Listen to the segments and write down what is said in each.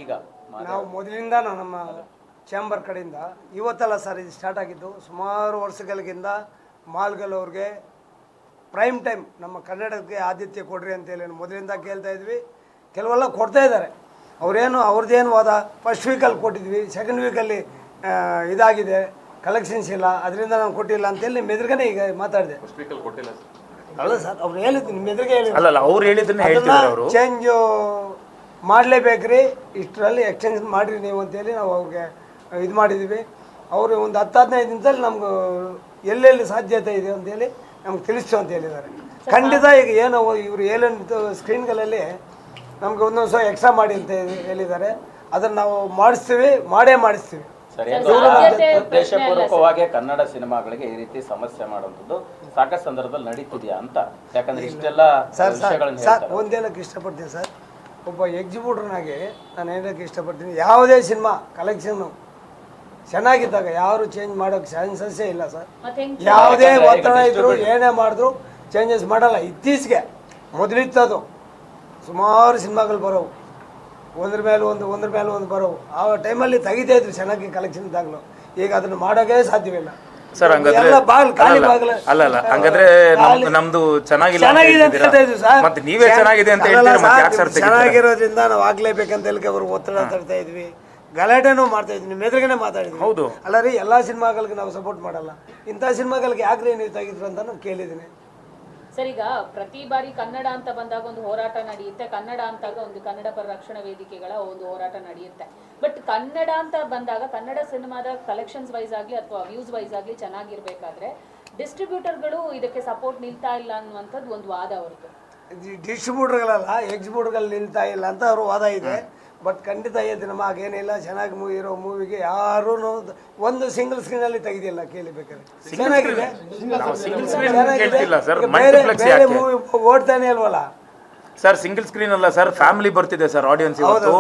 ಈಗ ನಾವು ಮೊದಲಿಂದ ನಮ್ಮ ಚಾಂಬರ್ ಕಡೆಯಿಂದ ಇವತ್ತಲ್ಲ ಸರ್ ಇದು ಸ್ಟಾರ್ಟ್ ಆಗಿದ್ದು. ಸುಮಾರು ವರ್ಷಗಳಿಗಿಂತ ಮಾಲ್ಗಳವ್ರಿಗೆ ಪ್ರೈಮ್ ಟೈಮ್ ನಮ್ಮ ಕನ್ನಡಕ್ಕೆ ಆದ್ಯತೆ ಕೊಡ್ರಿ ಅಂತೇಳಿ ಮೊದಲಿಂದ ಕೇಳ್ತಾ ಇದ್ವಿ. ಕೆಲವೆಲ್ಲ ಕೊಡ್ತಾ ಇದ್ದಾರೆ. ಅವ್ರದ್ದೇನು ವಾದ ಫಸ್ಟ್ ವೀಕಲ್ಲಿ ಕೊಟ್ಟಿದ್ವಿ, ಸೆಕೆಂಡ್ ವೀಕಲ್ಲಿ ಇದಾಗಿದೆ, ಕಲೆಕ್ಷನ್ಸ್ ಇಲ್ಲ, ಅದರಿಂದ ನಾನು ಕೊಟ್ಟಿಲ್ಲ ಅಂತೇಳಿ ಮೆದ್ರಿಗನೆ ಈಗ ಮಾತಾಡಿದೆ. ಅಲ್ಲ ಸರ್, ಅವ್ರು ಹೇಳಿದ್ದು ನಿಮ್ಮ ಎದುರಿಗೆ ಅಲ್ಲ ಅವ್ರು ಹೇಳಿದ್ದನ್ನ ಹೇಳ್ತಿದ್ದಾರೆ ಅವರು. ಚೇಂಜು ಮಾಡಲೇಬೇಕ್ರಿ, ಇಷ್ಟರಲ್ಲಿ ಎಕ್ಸ್ಚೇಂಜ್ ಮಾಡಿರಿ ನೀವು ಅಂತೇಳಿ ನಾವು ಅವ್ರಿಗೆ ಇದು ಮಾಡಿದ್ದೀವಿ. ಅವರು ಒಂದು 10-15 ದಿನದಲ್ಲಿ ನಮ್ಗೆ ಎಲ್ಲೆಲ್ಲಿ ಸಾಧ್ಯತೆ ಇದೆ ಅಂತೇಳಿ ನಮ್ಗೆ ತಿಳಿಸ್ತು ಅಂತ ಹೇಳಿದ್ದಾರೆ. ಖಂಡಿತ ಈಗ ಏನು ಇವರು ಏನೇನು ಸ್ಕ್ರೀನ್ಗಳಲ್ಲಿ ನಮ್ಗೆ ಒಂದೊಂದು ಸಹ ಎಕ್ಸ್ಟ್ರಾ ಮಾಡಿ ಅಂತ ಹೇಳಿದ್ದಾರೆ. ಅದನ್ನು ನಾವು ಮಾಡಿಸ್ತೀವಿ. ಉದ್ದೇಶಪೂರ್ವಕವಾಗಿ ಕನ್ನಡ ಸಿನಿಮಾಗಳಿಗೆ ಈ ರೀತಿ ಸಮಸ್ಯೆ ಮಾಡುವಂಥದ್ದು ಸಾಕಷ್ಟು ಸಂದರ್ಭದಲ್ಲಿ ನಡೀತಿದೆಯಾ ಅಂತ. ಯಾಕಂದ್ರೆ ಇಷ್ಟೆಲ್ಲ ಸರ್ ಒಂದೇನಕ್ಕೆ ಇಷ್ಟಪಡ್ತೀನಿ ಸರ್, ಒಬ್ಬ ಎಕ್ಸಿಕ್ಯೂಟರ್ನಾಗಿ ನಾನು ಏನಕ್ಕೆ ಇಷ್ಟಪಡ್ತೀನಿ, ಯಾವುದೇ ಸಿನಿಮಾ ಕಲೆಕ್ಷನ್ನು ಚೆನ್ನಾಗಿದ್ದಾಗ ಯಾರು ಚೇಂಜ್ ಮಾಡೋಕ್ಕೆ ಚಾನ್ಸಸ್ಸೇ ಇಲ್ಲ ಸರ್. ಯಾವುದೇ ಒತ್ತಡ ಇದ್ರು ಏನೇ ಮಾಡಿದ್ರು ಚೇಂಜಸ್ ಮಾಡಲ್ಲ. ಇತ್ತೀಚೆಗೆ ಮೊದಲಿತ್ತದು ಸುಮಾರು ಸಿನಿಮಾಗಳು ಬರೋವು, ಒಂದ್ರ ಮೇಲೆ ಒಂದು ಬರೋವು. ಆ ಟೈಮಲ್ಲಿ ತೆಗಿತಾ ಇದ್ರು ಚೆನ್ನಾಗಿ ಕಲೆಕ್ಷನ್ ಇದ್ದಾಗಲೂ. ಈಗ ಅದನ್ನು ಮಾಡೋಕೆ ಸಾಧ್ಯವಿಲ್ಲ ಸರ್. ಹಂಗಾದ್ರೆ ಅಲ್ಲ ಹಂಗಾದ್ರೆ ನಮ್ದು ಚೆನ್ನಾಗಿದೆ ಮತ್ತೆ ನೀವೇ ಚೆನ್ನಾಗಿದೆ ಅಂತ ಹೇಳ್ತೀರಾ, ಮತ್ತೆ ಯಾಕೆ ಸರ್ ಚೆನ್ನಾಗಿರೋದ್ರಿಂದ ನಾವು ಆಗ್ಲೇಬೇಕಂತ ಹೇಳಿ ಅವರು ಒತ್ತಡ ತರ್ತಾ ಇದ್ವಿ, ಗಲಾಟೆನೂ ಮಾಡ್ತಾ ಇದ್ವಿ, ನಿಮ್ಮ ಎದುರುಗನೆ ಮಾತಾಡಿದ್ವಿ. ಹೌದು ಅಲ್ಲ ರೀ, ಎಲ್ಲ ಸಿನಿಮಾಗಳಿಗೆ ನಾವು ಸಪೋರ್ಟ್ ಮಾಡಲ್ಲ, ಇಂಥ ಸಿನಿಮಾಗಳಿಗೆ ಯಾಕ್ರಿ ನೀವು ತೆಗಿದ್ರು ಅಂತ ನಾನು ಕೇಳಿದ್ದೀನಿ. ಸರ್, ಈಗ ಪ್ರತಿ ಬಾರಿ ಕನ್ನಡ ಅಂತ ಬಂದಾಗ ಒಂದು ಹೋರಾಟ ನಡೆಯುತ್ತೆ, ಕನ್ನಡ ಅಂತಾಗ ಒಂದು ಕನ್ನಡ ಪರ ರಕ್ಷಣಾ ವೇದಿಕೆಗಳ ಒಂದು ಹೋರಾಟ ನಡೆಯುತ್ತೆ. ಬಟ್ ಕನ್ನಡ ಅಂತ ಬಂದಾಗ ಕನ್ನಡ ಸಿನಿಮಾದ ಕಲೆಕ್ಷನ್ಸ್ ವೈಸ್ ಆಗಲಿ ಅಥವಾ ವ್ಯೂಸ್ ವೈಸ್ ಆಗಲಿ ಚೆನ್ನಾಗಿರ್ಬೇಕಾದ್ರೆ ಡಿಸ್ಟ್ರಿಬ್ಯೂಟರ್ಗಳು ಇದಕ್ಕೆ ಸಪೋರ್ಟ್ ನಿಲ್ತಾ ಇಲ್ಲ ಅನ್ನುವಂಥದ್ದು ಒಂದು ವಾದ ಅವ್ರದ್ದು. ಡಿಸ್ಟ್ರಿಬ್ಯೂಟರ್ಗಳಲ್ಲ, ಎಕ್ಸಿಬ್ಯೂಟರ್ಗಳು ನಿಲ್ತಾ ಇಲ್ಲ ಅಂತ ಅವ್ರ ವಾದ ಇದೆ. ಬಟ್ ಖಂಡಿತ ನಮ್ಮ ಹಾಗೇನಿಲ್ಲ. ಚೆನ್ನಾಗಿ ಇರೋ ಮೂವಿಗೆ ಯಾರೂ ಒಂದು ಸಿಂಗಲ್ ಸ್ಕ್ರೀನಲ್ಲಿ ತೆಗೆದಿಲ್ಲ, ಕೇಳಿಬೇಕಾದ್ರೆ ಚೆನ್ನಾಗಿದೆ. ಬೇರೆ ಮೂವಿ ಓಡ್ತಾನೆ ಅಲ್ವಲ್ಲ ಸರ್. ಸಿಂಗಲ್ ಸ್ಕ್ರೀನ್ ಅಲ್ಲ ಸರ್, ಫ್ಯಾಮಿಲಿ ಬರ್ತಿದೆ ಸರ್ ಆಡಿಯನ್ಸ್. ಇವತ್ತು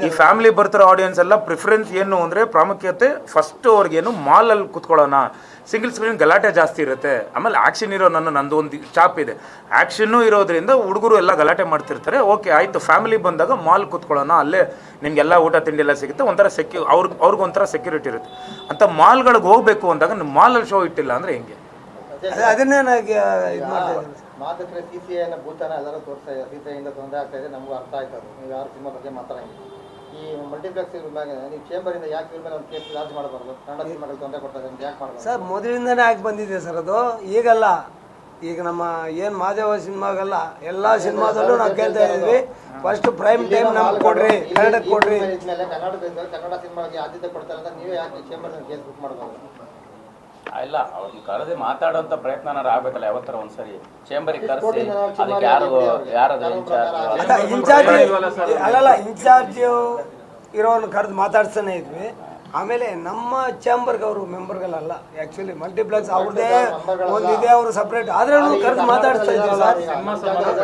ಈ ಫ್ಯಾಮಿಲಿ ಬರ್ತಿರೋ ಆಡಿಯನ್ಸ್ ಎಲ್ಲ ಪ್ರಿಫರೆನ್ಸ್ ಏನು ಅಂದ್ರೆ ಪ್ರಾಮುಖ್ಯತೆ ಫಸ್ಟ್ ಅವ್ರಿಗೇನು ಮಾಲ್ ಅಲ್ಲಿ ಕುತ್ಕೊಳ್ಳೋಣ. ಸಿಂಗಲ್ ಸ್ಕ್ರೀನ್ ಗಲಾಟೆ ಜಾಸ್ತಿ ಇರುತ್ತೆ. ಆಮೇಲೆ ಆಕ್ಷನ್ ಇರೋ ನಂದು ಒಂದು ಚಾಪ್ ಇದೆ, ಆಕ್ಷನ್ನು ಇರೋದ್ರಿಂದ ಹುಡುಗರು ಎಲ್ಲ ಗಲಾಟೆ ಮಾಡ್ತಿರ್ತಾರೆ. ಓಕೆ ಆಯ್ತು, ಫ್ಯಾಮಿಲಿ ಬಂದಾಗ ಮಾಲ್ ಕುತ್ಕೊಳ್ಳೋಣ, ಅಲ್ಲೇ ನಿಮ್ಗೆಲ್ಲ ಊಟ ತಿಂಡಿ ಎಲ್ಲ ಸಿಗುತ್ತೆ, ಒಂಥರ ಅವ್ರಿಗೊಂಥರ ಸೆಕ್ಯೂರಿಟಿ ಇರುತ್ತೆ ಅಂತ. ಮಾಲ್ಗಳಿಗೆ ಹೋಗ್ಬೇಕು ಅಂದಾಗ ಮಾಲಲ್ಲಿ ಶೋ ಇಟ್ಟಿಲ್ಲ ಅಂದ್ರೆ ಹೆಂಗೆ? ಅದನ್ನೇ ನನಗೆ ಇದು ಮಾಡ್ತಾ ಇದ್ದೀನಿ. ಮಾತುಕತೆ CCIನ ಭೂತನ ಎಲ್ಲರೂ ತೋರಿಸ್ತಾ ಇದೆ. CCIಯಿಂದ ತೊಂದರೆ ಆಗ್ತಾ ಇದೆ, ನಮಗೂ ಅರ್ಥ ಆಯ್ತು. ನೀವು ಯಾರು ಸಿನಿಮಾ ಬಗ್ಗೆ ಮಾತಾಡಂಗಿಲ್ಲ. ಈ ಮಲ್ಟಿಪ್ಲೆಕ್ಸ್ ನೀವು ಚೇಂಬರಿಂದ ಯಾಕೆ ಇವ್ರ ಮೇಲೆ ಒಂದು ಕೇಸ್ ಲಾಂಚ್ ಮಾಡಬಾರ್ದು? ಕನ್ನಡ ಸಿನಿಮಾಗಳು ತೊಂದರೆ ಕೊಡ್ತಾ ಇದೆ ಅಂತ ಯಾಕೆ ಮಾಡಬಾರ್ದು ಸರ್? ಮೊದಲಿಂದನೇ ಆಗಿ ಬಂದಿದೆ ಸರ್ ಅದು, ಈಗಲ್ಲ. ಈಗ ನಮ್ಮ ಏನು ಮಾದೇವ ಸಿನಿಮಾಗಲ್ಲ, ಎಲ್ಲ ಸಿನಿಮಾದಲ್ಲೂ ನಾವು ಕೇಳ್ತಾ ಇದ್ವಿ, ಫಸ್ಟ್ ಪ್ರೈಮ್ ಟೈಮ್ ನಮ್ಗೆ ಕೊಡ್ರಿ, ಕನ್ನಡಕ್ಕೆ ಕೊಡ್ರಿ. ಇದ್ಮೇಲೆ ಕನ್ನಡ ಸಿನಿಮಾಗೆ ಆದ್ಯತೆ ಕೊಡ್ತಾರೆ ಅಂತ ನೀವೇ ಯಾಕೆ ಚೇಂಬರ್ ಕೇಸ್ ಬುಕ್ ಮಾಡಬಾರ್ದು? ಇಲ್ಲ, ಅವ್ರಿಗೆ ಕರೆದು ಮಾತಾಡೋಂಥ ಪ್ರಯತ್ನ ಆಗ್ಬೇಕಲ್ಲ. ಯಾವತ್ತರ ಒಂದ್ಸರಿ ಚೇಂಬರಿಗೆ ಕರೆಸಿ ಅದಕ್ಕೆ ಯಾರು ಇನ್ಚಾರ್ಜ್ ಇರೋನು ಕರೆದು ಮಾತಾಡ್ತಾನೆ ಇದ್ವಿ. ಆಮೇಲೆ ನಮ್ಮ ಚಾಂಬರ್ಗೆ ಅವರು ಮೆಂಬರ್ಗಳಲ್ಲ, ಆ್ಯಕ್ಚುಲಿ ಮಲ್ಟಿಪ್ಲೆಕ್ಸ್ ಅವ್ರದ್ದೇ ಒಂದಿದೆ, ಅವರು ಸಪ್ರೇಟ್. ಆದ್ರೆ ಕರೆದು ಮಾತಾಡ್ತಾ ಇದ್ವಿ ಸರ್.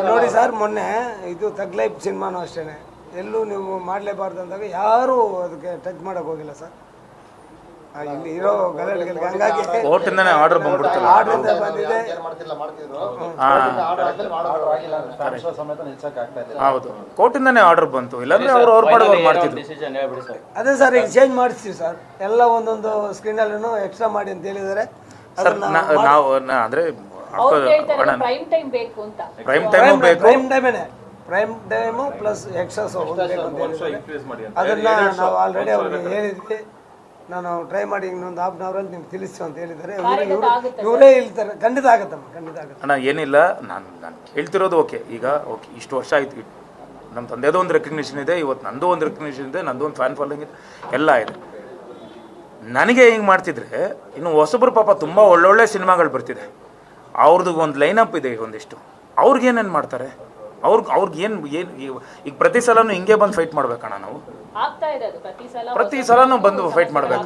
ನೋಡಿ ಸರ್, ಮೊನ್ನೆ ಇದು ತಗ್ ಲೈಫ್ ಸಿನಿಮಾನು ಅಷ್ಟೇ, ಎಲ್ಲೂ ನೀವು ಮಾಡಲೇಬಾರ್ದು ಅಂದಾಗ ಯಾರೂ ಅದಕ್ಕೆ ಟಚ್ ಮಾಡೋಕೆ ಹೋಗಿಲ್ಲ ಸರ್. ಇಲ್ಲಿ ಇರೋ ಗಲಾಟೆಗಳಿಗೆ ಹಂಗಾಗಿ ಕೋರ್ಟಿಂದನೇ ಆರ್ಡರ್ ಬಂದ್ಬಿಡ್ತಲ್ಲ, ಆರ್ಡರ್ ಬಂದಿದೆ. ಹೌದು, ಕೋರ್ಟಿಂದನೇ ಆರ್ಡರ್ ಬಂತು, ಇಲ್ಲಾಂದ್ರೆ ಅವ್ರ ಪಾಡಿಗೆ ಮಾಡ್ತಿದ್ರು. ಅದೇ ಸರ್, ಈಗ ಚೇಂಜ್ ಮಾಡಿಸ್ತೀವಿ ಸರ್, ಎಲ್ಲ ಒಂದೊಂದು ಸ್ಕ್ರೀನಲ್ಲೂ ಎಕ್ಸ್ಟ್ರಾ ಮಾಡಿ ಅಂತ ಹೇಳಿದ್ದಾರೆ. ನಾವು ಅಂದ್ರೆ ಪ್ರೈಮ್ ಟೈಮ್ ಬೇಕು ಅಂತ, ಪ್ರೈಮ್ ಟೈಮು ಪ್ಲಸ್ ಎಕ್ಸ್ಟ್ರಾ ಅದನ್ನ ನಾವು ಆಲ್ರೆಡಿ ಅವ್ರಿಗೆ ಹೇಳಿದ್ವಿ. ನಾನು ಟ್ರೈ ಮಾಡಿ ಇನ್ನೊಂದು ಹಾಫ್ ಅನ್ ಅವರಲ್ಲಿ ನಿಮ್ಗೆ ತಿಳಿಸು ಅಂತ ಹೇಳಿದ್ದಾರೆ. ಇವರೇ ಹೇಳ್ತಾರೆ. ಖಂಡಿತ ಆಗತ್ತಮ್ಮ, ಖಂಡಿತ ಆಗುತ್ತೆ. ಅಣ್ಣ ಏನಿಲ್ಲ, ನಾನು ಹೇಳ್ತಿರೋದು ಓಕೆ. ಈಗ ಓಕೆ, ಇಷ್ಟು ವರ್ಷ ಆಯ್ತು, ನಮ್ಮ ತಂದೆದೋ ಒಂದು ರೆಕಗ್ನಿಷನ್ ಇದೆ, ಇವತ್ತು ನಂದು ಒಂದು ರೆಕಗ್ನಿಷನ್ ಇದೆ, ನಂದು ಒಂದು ಫ್ಯಾನ್ ಫಾಲೋಯಿಂಗ್ ಇದೆ, ಎಲ್ಲ ಇದೆ. ನನಗೆ ಹಿಂಗೆ ಮಾಡ್ತಿದ್ರೆ ಇನ್ನು ಹೊಸಬ್ರು ಪಾಪ ತುಂಬ ಒಳ್ಳೊಳ್ಳೆ ಸಿನಿಮಾಗಳು ಬರ್ತಿದೆ, ಅವ್ರದ್ದು ಒಂದು ಲೈನಪ್ ಇದೆ. ಈಗ ಒಂದಿಷ್ಟು ಅವ್ರಿಗೇನೇನು ಮಾಡ್ತಾರೆ, ಅವ್ರಿಗೆ ಏನು ಈಗ ಪ್ರತಿ ಸಲನೂ ಹಿಂಗೆ ಬಂದು ಫೈಟ್ ಮಾಡ್ಬೇಕಣ್ಣ ನಾವು? ಆಗ್ತಾ ಇದೆ ಅದು, ಪ್ರತಿ ಸಲನೂ ಬಂದು ಫೈಟ್ ಮಾಡ್ಬೇಕು.